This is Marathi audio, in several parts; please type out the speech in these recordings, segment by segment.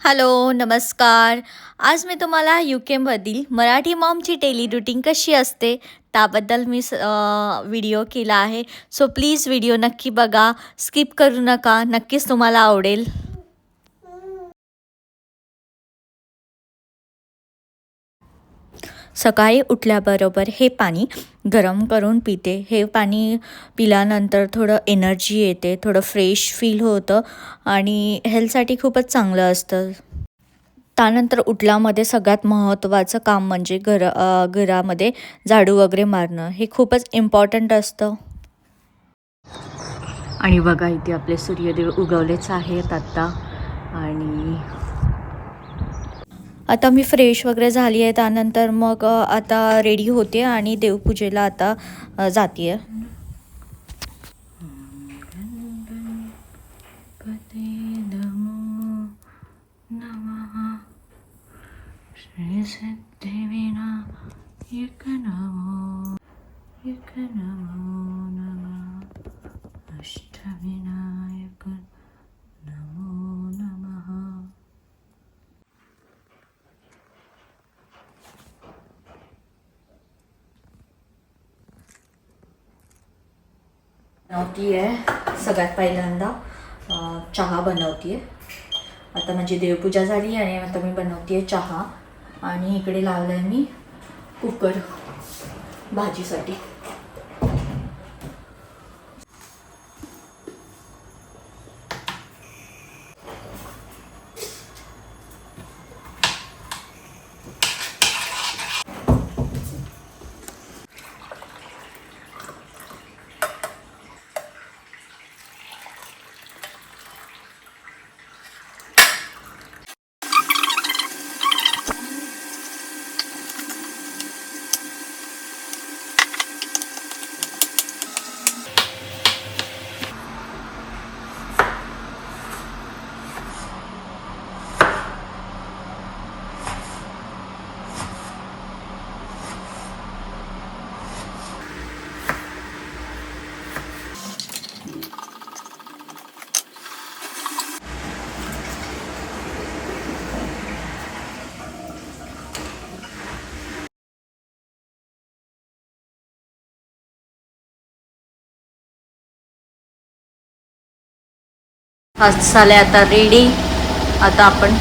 हॅलो, नमस्कार. आज मी तुम्हाला UK मधील मराठी मॉमची डेली रूटीन कशी असते त्याबद्दल व्हिडिओ केला आहे. सो प्लीज व्हिडिओ नक्की बघा, स्किप करू नका. नक्कीच तुम्हाला आवडेल. सकाळी उठल्याबरोबर हे पाणी गरम करून पिते. हे पाणी पिल्यानंतर थोडं एनर्जी येते, थोडं फ्रेश फील होतं आणि हेल्थसाठी खूपच चांगलं असतं. त्यानंतर उठल्यामध्ये सगळ्यात महत्त्वाचं काम म्हणजे घरामध्ये झाडू वगैरे मारणं हे खूपच इम्पॉर्टंट असतं. आणि बघा इथे आपले सूर्यदेव उगवलेच आहेत आत्ता. आणि आता मी फ्रेश वगैरे झाली आहे. त्यानंतर मग आता रेडी होते आणि देवपूजेला आता जाते आहे. अष्टविनायक नमो नमः. बनवती आहे सगळ्यात पहिल्यांदा चहा बनवते आहे. आता माझी देवपूजा झाली आणि आता मी बनवते आहे चहा. आणि इकडे लावलं आहे मी कुकर भाजीसाठी. झाले आता रेडी. आता आपण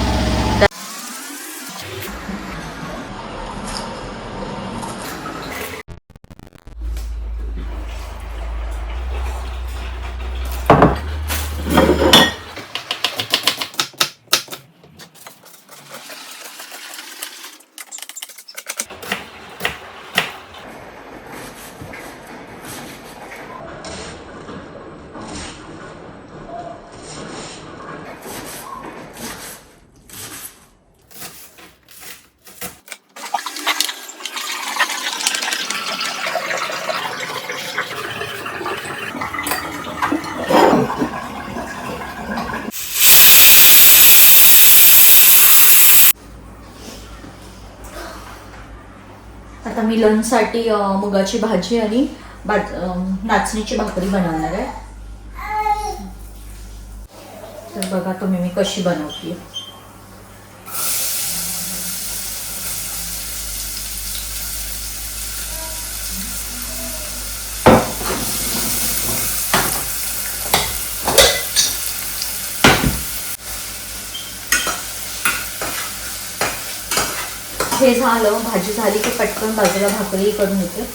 आता मी लंचसाठी मुगाची भाजी आणि नाचणीची भाकरी बनवणार आहे. तर बघा तुम्ही मी कशी बनवते. हे झालं, भाजी झाली की पटकन बाजूला भाकरी करून येते.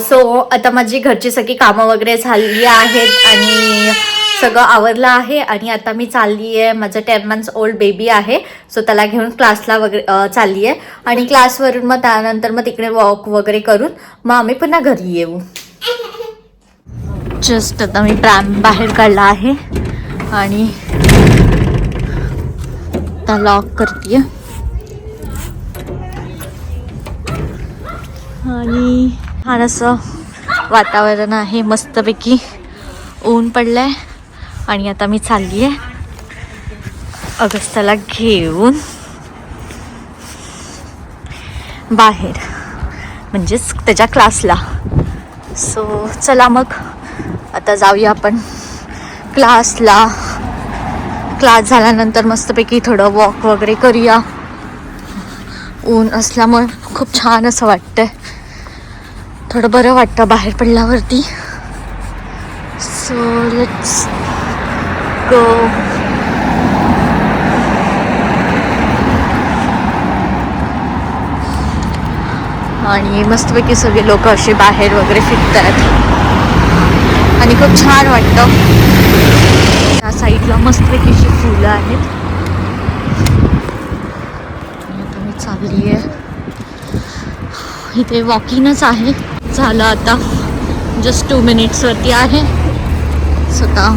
सो आता माझी घरची सगळी कामं वगैरे झाली आहेत आणि सगळं आवरलं आहे. आणि आता मी चालली आहे, माझं 10 months ओल्ड बेबी आहे. सो त्याला घेऊन क्लासला वगैरे चालली आहे. आणि क्लासवरून मग त्यानंतर मग तिकडे वॉक वगैरे करून मग आम्ही पुन्हा घरी येऊ. जस्ट आता मी ट्रॅम बाहेर काढला आहे आणि आता लॉक करते आणि छान असं वातावरण आहे, मस्तपैकी ऊन पडलंय. आणि आता मी चालली आहे अगस्त्याला घेऊन बाहेर, म्हणजेच त्याच्या क्लासला. सो चला मग आता जाऊया आपण क्लासला. क्लास झाल्यानंतर मस्तपैकी थोडं वॉक वगैरे करूया. ऊन असल्यामुळे खूप छान असं वाटतंय, थोडं बरं वाटतं बाहेर पडल्यावरती. So let's go. आणि मस्तपैकी सगळे लोक असे बाहेर वगैरे फिरतात आणि खूप छान वाटतं. त्या साईडला मस्तपैकी अशी फुलं आहेत. आणि आता मी चालली आहे, इथे वॉकिंगच आहे. झालं आता जस्ट 2 मिनिट्सवरती आहे. स्वतः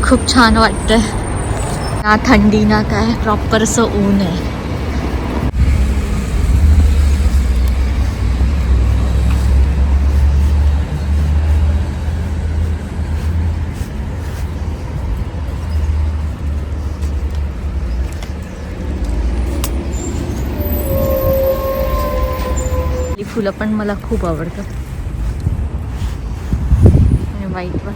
खूप छान वाटतंय, ना थंडी ना काय, प्रॉपर असं ऊन आहे. फुलं पण मला खूप आवडतात आणि व्हाईट पण.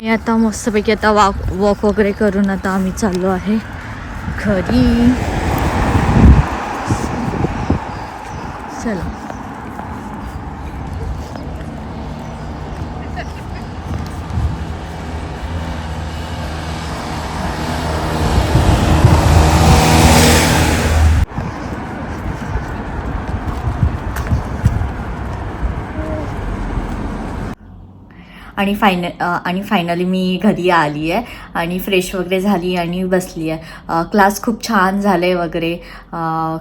आता मस्तपैकी आता वॉक वगैरे करून आता आम्ही चाललो आहे घरी. चला. आणि फायनली मी घरी आली आहे आणि फ्रेश वगैरे झाली आणि बसली आहे. क्लास खूप छान झाले वगैरे.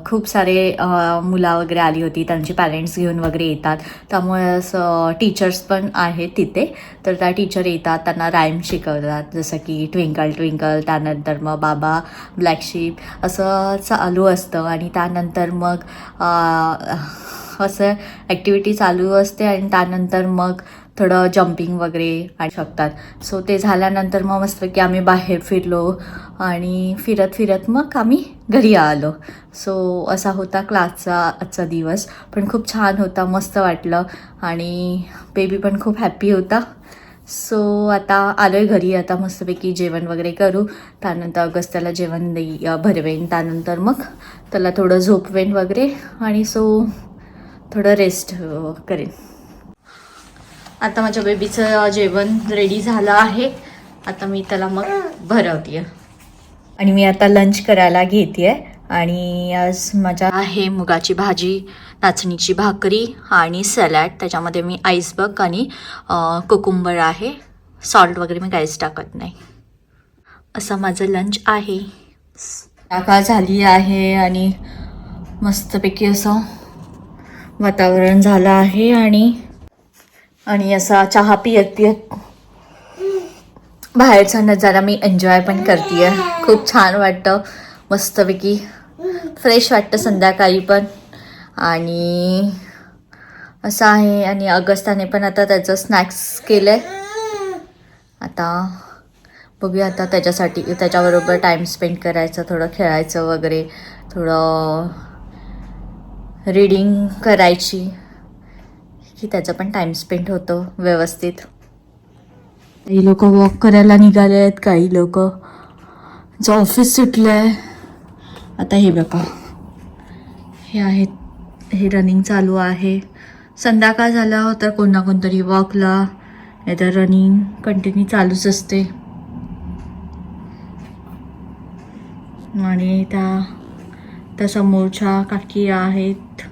खूप सारे मुलं वगैरे आली होती, त्यांचे पॅरेंट्स घेऊन वगैरे येतात. त्यामुळे असं टीचर्स पण आहेत तिथे. तर त्या टीचर येतात, त्यांना राईम शिकवतात, जसं की ट्विंकल ट्विंकल, त्यानंतर मग बाबा ब्लॅक शिप असं चालू असतं. आणि त्यानंतर मग असं ॲक्टिव्हिटी चालू असते आणि त्यानंतर मग थोडं जम्पिंग वगैरे आणि शकतात. सो ते झाल्यानंतर मग मस्तपैकी आम्ही बाहेर फिरलो आणि फिरत फिरत मग आम्ही घरी आलो. सो असा होता क्लासचा आजचा दिवस. पण खूप छान होता, मस्त वाटलं आणि बेबी पण खूप हॅप्पी होता. सो आता आलो आहे घरी. आता मस्तपैकी जेवण वगैरे करू, त्यानंतर अगस्त्याला जेवण भरवेन, त्यानंतर मग त्याला थोडं झोपवेन वगैरे आणि सो थोडं रेस्ट करेन. आता माझ्या बेबीचं जेवण रेडी झालं आहे. आता मी त्याला मग भरवते आणि मी आता लंच करायला घेते. आणि आज माझ्या आहे मुगाची भाजी, नाचणीची भाकरी आणि सॅलड. त्याच्यामध्ये मी आईसबग आणि कोकुंबर आहे. सॉल्ट वगैरे मी काहीच टाकत नाही. असं माझं लंच आहे. टाका झाली आहे आणि मस्तपैकी असं वातावरण झालं आहे आणि असा चहा पियत पियत बाहेरचा नजारा मी एन्जॉय पण करते आहे. खूप छान वाटतं, मस्तपैकी फ्रेश वाटतं संध्याकाळी पण. आणि असं आहे. आणि अगस्ताने पण आता त्याचं स्नॅक्स केलं आहे. आता बघूया, आता त्याच्याबरोबर टाईम स्पेंड करायचं, थोडं खेळायचं वगैरे, थोडं रीडिंग करायची, की त्याचा पण टाईम स्पेंड होतो व्यवस्थित. काही लोक वॉक करायला निघाले आहेत, काही लोक ऑफिस सुटलं आहे. आता हे बघा, हे आहेत हे रनिंग चालू आहे. संध्याकाळ झाला तर कोण ना कोणतरी वॉकला नाहीतर रनिंग कंटिन्यू चालूच असते. आणि त्या समोरच्या काकी आहेत.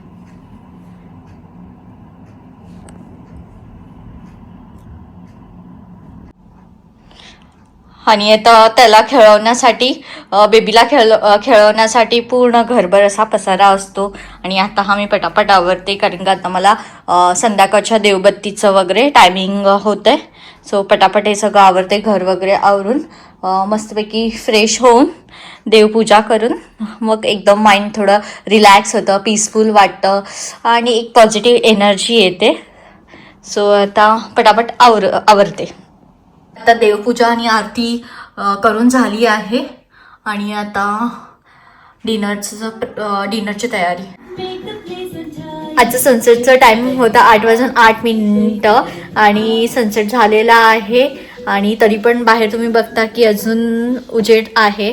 आणि आता त्याला खेळवण्यासाठी बेबीला खेळवण्यासाठी पूर्ण घरभर असा पसारा असतो. आणि आता हा मी पटापट आवरते कारण का आता मला संध्याकाळच्या देवबत्तीचं वगैरे टायमिंग होतं आहे. सो पटापट हे सगळं आवरते. घर वगैरे आवरून मस्तपैकी फ्रेश होऊन देवपूजा करून मग एकदम माइंड थोडं रिलॅक्स होतं, पीसफुल वाटतं आणि एक पॉझिटिव्ह एनर्जी येते. सो आता पटापट आवरते. आता देवपूजा आणि आरती करून झाली आहे आणि आता डिनरची तयारी. आजचं सनसेटचं टायमिंग होता 8:08 आणि सनसेट झालेला आहे. आणि तरी पण बाहेर तुम्ही बघता की अजून उजेड आहे.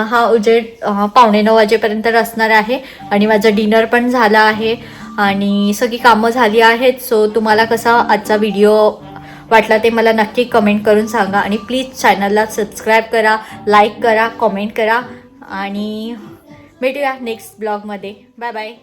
हा उजेड 8:45 वाजेपर्यंत असणार आहे. आणि माझं डिनर पण झालं आहे आणि सगळी कामं झाली आहेत. सो तुम्हाला कसा आजचा व्हिडिओ वाटला ते मला नक्की कमेंट करून सांगा. आणि प्लीज चॅनलला सबस्क्राईब करा, लाईक करा, कमेंट करा आणि भेटूया नेक्स्ट ब्लॉगमध्ये. Bye bye.